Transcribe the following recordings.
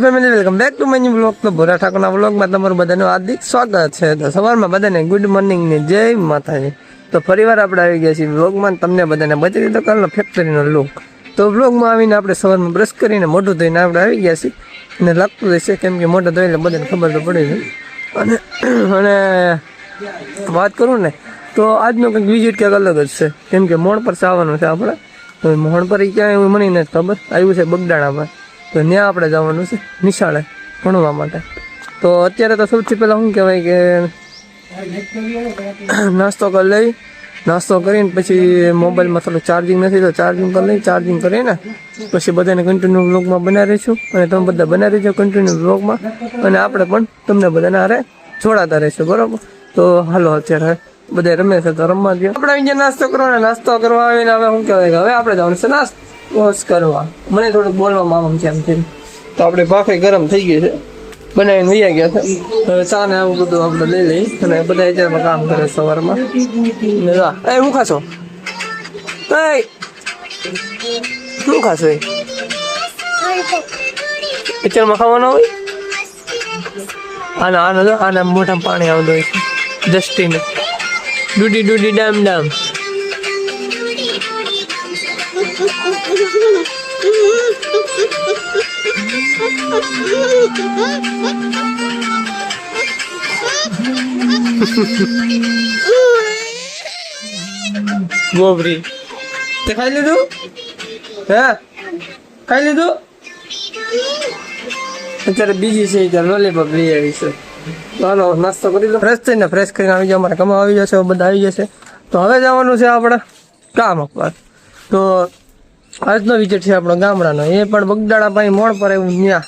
Family welcome back to my new blog. તો ભોરા ઠાકોરના બ્લોગમાં તમારું બધાનું હાર્દિક સ્વાગત છે. તો સવારમાં બધાને ગુડ મોર્નિંગ ને જય માતાજી. તો ફરીવાર આપણે આવી ગયા છીએ બ્લોગમાં. તમને બધાને બતાવી દીધો કાલનો ફેક્ટરીનો લુક. તો બ્લોગમાં આવીને આપણે સવારમાં બ્રશ કરીને મોઢું ધોઈને આપણે આવી ગયા છીએ. અને લાગતું રહેશે કેમ કે મોઢું ધોઈને બધાને ખબર તો પડી છે. અને વાત કરું ને તો આજનો કંઈક વિઝિટ ક્યાંક અલગ જ છે. કેમ કે મોણ પર આવવાનું છે આપણે. તો મોણ પર ક્યાંય એવું મને નથી ખબર. આવ્યું છે બગડાણામાં. તો ત્યાં આપણે જવાનું છે નિશાળે ભણવા માટે. તો અત્યારે તો સૌથી પહેલાં શું કહેવાય કે નાસ્તો કરીને પછી મોબાઈલમાં થોડું ચાર્જિંગ નથી તો ચાર્જિંગ કરી લઈ. ચાર્જિંગ કરીને પછી બધાને કન્ટિન્યુ વ્લોગમાં બનાવી રહીશું. અને તમે બધા બનાવી રહીજો કન્ટિન્યુ વ્લોગમાં. અને આપણે પણ તમને બધાને હારે જોડાતા રહીશું, બરાબર? તો હાલો અત્યારે બધા રમે છે તો રમવા દો. આપણે અહીંયા નાસ્તો કરવાનો. નાસ્તો કરવા આવીને હવે શું કહેવાય કે હવે આપણે જવાનું છે નાસ્તો કરવા. મને થોડુંક બોલવામાં આમ છે એમ છે. તો આપણે ભાખરી ગરમ થઈ ગઈ છે, બનાવીને વૈયા ગયા છે. હવે ચા ને આવું બધું આપણે લઈ લઈ. અને બધા અત્યારમાં કામ કરે સવારમાં. એ શું ખાશો? શું ખાશો? અત્યારમાં ખાવાનો હોય? આના મોઢામાં પાણી આવતું હોય છે. જસ્ટીને ડૂડી ડૂડી ડામ ડામ. ગોબરી તે ખાઈ લીધું? હે ખાઈ લીધું? અત્યારે બીજી છે ત્યારે લોલીપોપ લઈ આવી છે. ચાલો નાસ્તો કરી લો. ફ્રેશ થઈને ફ્રેશ કરીને આવી જાવ. અમારે કમા આવી જશે, બધા આવી જશે. તો હવે જવાનું છે આપણે કામ અપવાર. તો આજનો વિઝિટ છે આપણો ગામડાનો. એ પણ બગદાણા ભાઈ મોડ પર એવું ન્યા,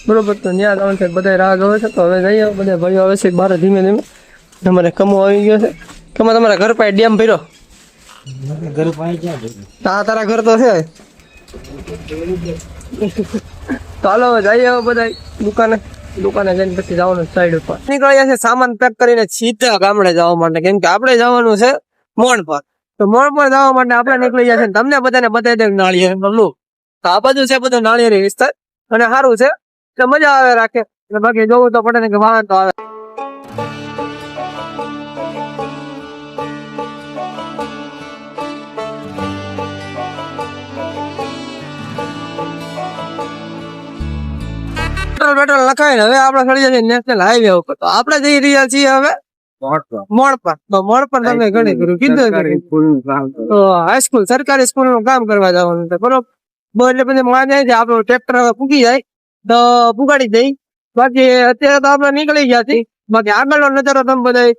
બરોબર? તો ન્યા જવાનું છે. બધા રાહ જોવે છે. તો હવે જઈએ. બધા ભાઈઓ આવે છે બહાર ધીમે ધીમે. તમારે કમો આવી ગયો છે. કમા તમારા ઘર પાસે ડેમ ભર્યો? તારા ઘર તો છે. તો હાલો જઈએ બધા દુકાને જઈને પછી જવાનું સાઈડ ઉપર નીકળ્યા છે. સામાન પેક કરીને સીધા ગામડે જવા માટે. કેમ કે આપણે જવાનું છે મોણ પર. તો મોણ પર જવા માટે આપણે નીકળી ગયા છે. તમને બધાને બતાવી દે નાળિયેર લુક. તો આ બધું છે બધું નાળિયેરી વિસ્તાર. અને સારું છે તો મજા આવે રાખે. બાકી જોવું તો પડે ને કે વાહન તો આવે. પેટ્રોલ લખાય. હવે આપણે ચડી જઈએ નેશનલ હાઈવે ઉપર. તો આપણે જઈ રહ્યા છીએ હવે મોડ પર. તો મોડ પર તમે ઘણી કર્યું કીધું તો હાઈસ્કૂલ સરકારી સ્કૂલ નું કામ કરવા જવાનું છે, બરોબર? એટલે પછી માં જાય છે આપણું ટ્રેક્ટર પૂગી જાય તો પુગાડી જઈ. બાકી અત્યારે તો આપણે નીકળી ગયા છીએ. બાકી આગળનો નજારો તમે બધા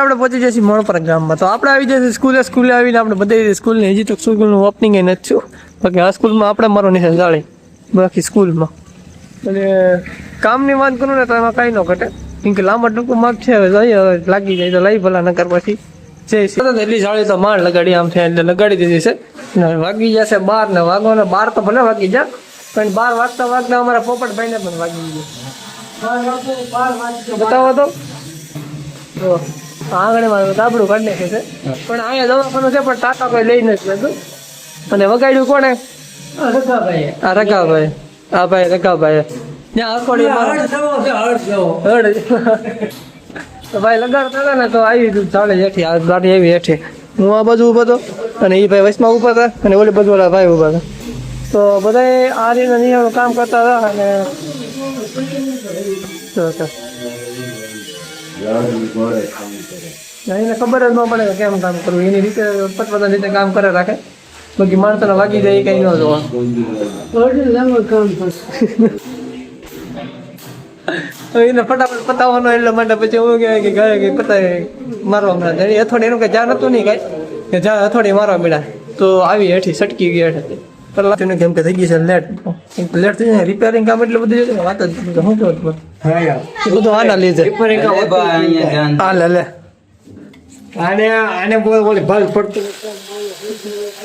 આપણે પહોંચી જઈએ મોણપર ગામમાં. તો આપણે આવી જઈએ સ્કૂલે આવીને આપણે બધી સ્કૂલની હજી તો સ્કૂલનું ઓપનિંગ એ નથી થયું. બાકી આ સ્કૂલમાં આપણે મારો નિશાન જાળી. બાકી સ્કૂલમાં અને કામની વાત કરું ને તો એમાં કાંઈ ન ઘટે. કેમ કે લાંબા ટૂંકું માપ છે. હવે જઈએ, હવે લાગી જાય તો લઈ ભલા નકર પછી એટલી જાળી તો માર લગાડી આમ થાય એટલે લગાડી દીધી છે. વાગી જશે 12 ને વાગવાના 12 તો ભલે વાગી જાય પણ 12 વાગતા અમારા પોપટભાઈને પણ વાગી ગયું. બતાવો તો આંગણમાં તાબડું કાઢી નાખે છે. પણ અહીંયા દવાખાનું છે પણ ટાટા કોઈ લઈ નથી લેતું. અને વગાડ્યું કોને? રકાભાઈ. હા ભાઈ રકાભાઈ. તો ભાઈ લગાડતા હતા ને તો આવી ચાલે હેઠી. આ ગાડી આવી હેઠી. હું આ બાજુ ઉભો હતો અને એ ભાઈ વચમાં ઉભા હતા અને ઓલી બાજુ વાળા ભાઈ ઉભા હતા. તો બધા આ રીતના નિયમનું કામ કરતા હતા. અને એને ખબર જ ન પડે કે કેમ કામ કરવું. એની રીતે પતપતાની રીતે કામ કરે રાખે. બાકી માણસોને વાગી જાય કઈ ન જોવા. એને ફટાફટ પતાવવાનો એટલે માટે પછી એવું કહેવાય કે ગાય કે પતાવે મારવા મળે. અથોડી એનું કઈ જાણ હતું નહીં કાંઈ કે જા અથોડી મારવા મળ્યા. તો આવી હેઠી સટકી ગઈ હેઠે. કલાક કેમ કે થઈ ગઈ છે લેટ થઈ જાય. રિપેરિંગ કામ એટલે બધું વાત જ શું કહું બધું આના લીધે. હા લે આને બોલ બોલી ભાગ પડતું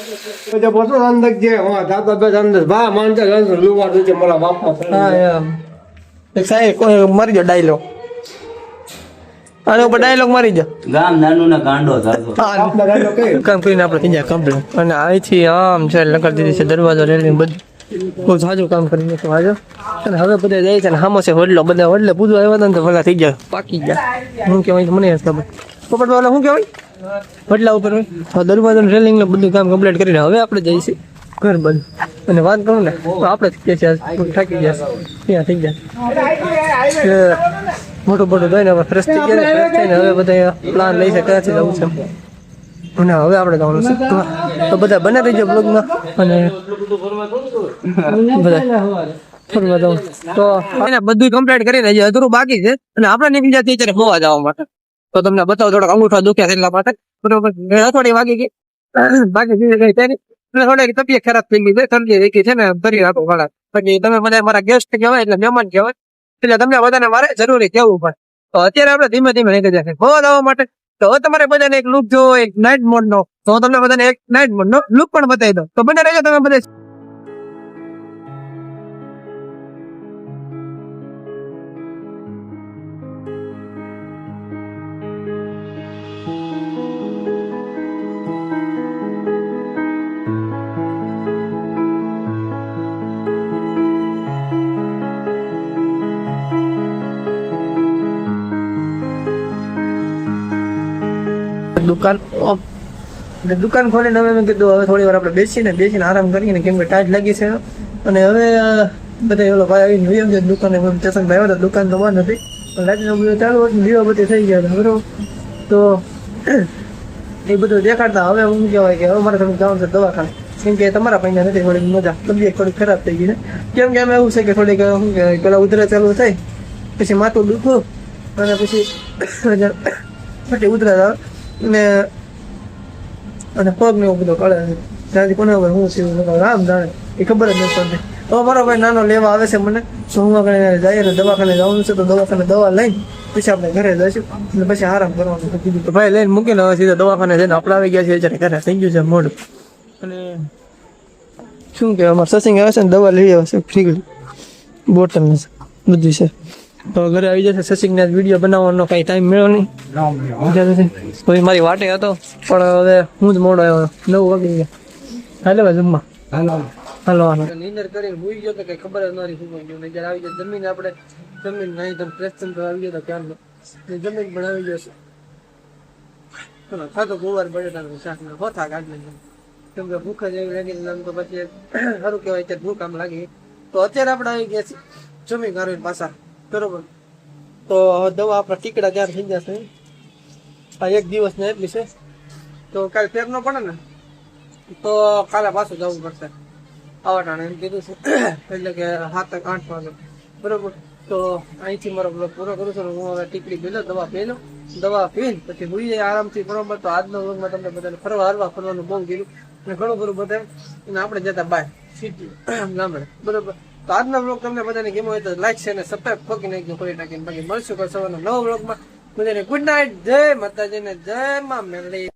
પછી પાછો અંદર જે દાદા બે અંદર ભા માનતા અંદર લુવા દે મારા બાપા હા એમ એક સાહેબ કોઈ મારી જાઓ ડાયલોગ આના ઉપર ડાયલોગ મારી જાઓ ગામ નાનું ને ગાંડો થતો આપના રાજો કે કામ કરીને આપણે થઈ જાય કમ્પ્લીટ અને અહીંથી આમ છે લગાડી દીધી છે દરવાજો રેલિંગ બધું બહુ સારું કામ કરી નાખ્યું આજે અને હવે બધા જાય છે ને સામો છે વડલો બધા વડલે પૂજવા આવ્યા હતા ને તો ભલા થઈ જાય પાકી ગયા શું કહેવાય મને નથી ખબર પોપટ વાળા શું કહેવાય વડલા ઉપર હોય હવે દરવાજો રેલિંગ ને બધું કામ કમ્પ્લીટ કરીને હવે આપણે જઈશું ઘર બધું અને વાત કરું ને તો આપણે જ કહે છે થાકી ગયા ત્યાં થઈ ગયા મોટું મોટું થઈને હવે ફ્રેશ થઈ ગયા ફ્રેશ થઈને હવે બધા પ્લાન લઈ છે ક્યાંથી જવું છે અને હવે આપણે જવાનું છે તો બધા બને રહીજો બ્લોગમાં અને બધા ફરવા જવું તો એને બધું કમ્પ્લીટ કરીને હજી અધૂરું બાકી છે અને આપણે નીકળી જાય અત્યારે હોવા જવા માટે તો તમને બતાવો થોડોક અંગૂઠા દુખ્યા છે એટલા માટે બરોબર થોડી વાગી ગઈ બાકી બીજી કઈ તેની થોડી તબિયત ખરાબ થઈ ગઈ છે સમજી રહી છે ને ફરી આપો ઘણા પછી તમે બધા મારા ગેસ્ટ કહેવાય એટલે મહેમાન કહેવાય એટલે તમને બધાને મારે જરૂરી કહેવું પડે તો અત્યારે આપણે ધીમે ધીમે નીકળી જાય હોવા જવા માટે તો હવે તમારે બધાને એક લુક જોવો એક નાઇટ મોડ નો તો હું તમને બધાને એક નાઇટ મોડ નો લુક પણ બતાવી દઉં તો બને રહેજો તમે બધા દુકાન ખોલીને હવે મેં કીધું હવે થોડી વાર આપણે બેસીને આરામ કરીએ કેમ કે ટાઈટ લાગી છે અને હવે બધા ઓલો ભાઈ આવીને જોયું છે દુકાને ચેતનભાઈ આવ્યા હતા દુકાન તો બંધ હતી લાઈટનો બધું ચાલુ હતું દીવાબત્તી થઈ ગયા હતા બરોબર તો એ બધું દેખાડતા હવે હું કહેવાય કે હવે મારે થોડું જવાનું છે દવાખાને કેમ કે તમારા પૈસા નથી થોડીક મજા તબિયત થોડી ખરાબ થઈ ગઈ છે કેમ કે અમે એવું છે કે થોડીક શું કહેવાય પેલા ઉધરા ચાલુ થાય પછી માથું દુખો અને પછી ઉધરા આવે અને પગ ને એવું બધું કળે છે ત્યાંથી કોને ખબર હું છું રામ જાણે એ ખબર જ નથી પડતી તો મારો ભાઈ નાનો લેવા આવે છે મને તો હું આગળ જઈએ ને દવાખાને જવાનું છે તો દવાખાને દવા લઈને પછી આપણે ઘરે જઈશું અને પછી આરામ કરવાનું છે કીધું ભાઈ લઈને મૂકીને હવે સીધા દવાખાને જઈને આપણે આવી ગયા છીએ જ્યારે ઘરે થઈ ગયું છે મોડું અને શું કહેવાય અમારે સસિંગ આવે છે ને દવા લઈ આવે છે ફ્રી બોટલ ને બધું છે તો ઘરે આવી જશે સસિંગને વિડીયો બનાવવાનો કઈ ટાઈમ મળ્યો નહીં કોઈ મારી વાટે હતો પણ હવે હું જ મોડો આવ્યો 9 વાગી ગયા હાલે ભાઈ જમવા હાલો નીંદર કરીને ભૂઈ ગયો તો કઈ ખબર જ નથી શું ગયું જયારે આવી જાય જમીન આપણે જમીન નહીં તો ફ્રેશ તો આવી ગયો તો ક્યારનો જમીન પણ આવી જશે ખાતો ગોવાર બટેટાનું શાક ને હોથા કાઢી કેમ કે ભૂખ જ એવી લાગી તો પછી સારું કહેવાય ત્યારે ભૂખ આમ લાગી તો અત્યારે આપણે આવી ગયા છીએ જમી કાઢીને પાછા બરોબર તો દવા આપણા ટીકડા તૈયાર થઈ જશે આ એક દિવસ ને એટલી છે તો કાલે ફેર ન પડે ને તો કાલે પાછું જવું પડશે આવટાણે એમ કીધું છે એટલે કે 7-8 વાગે બરોબર તો અહીંથી મારો બ્લોગ પૂરો કરું છું હું હવે ટીકડી પી લઉં દવા પીને પછી હોઈ જાય આરામથી બરોબર તો આજનો બ્લોગમાં તમને બધાને ફરવાનું બહુ કીધું અને ઘણું બધું બધા અને આપણે જતા બાય સિટી ગામડે બરોબર તો આજનો બ્લોગ તમને બધાને ગમ્યો હોય તો લાઈક છે અને સબસ્ક્રાઇબ કરી નાખજો કરી નાખીને બાકી મળશું સવારના નવા બ્લોગમાં બધાને ગુડ નાઇટ જય માતાજીને જય માં મેલડી.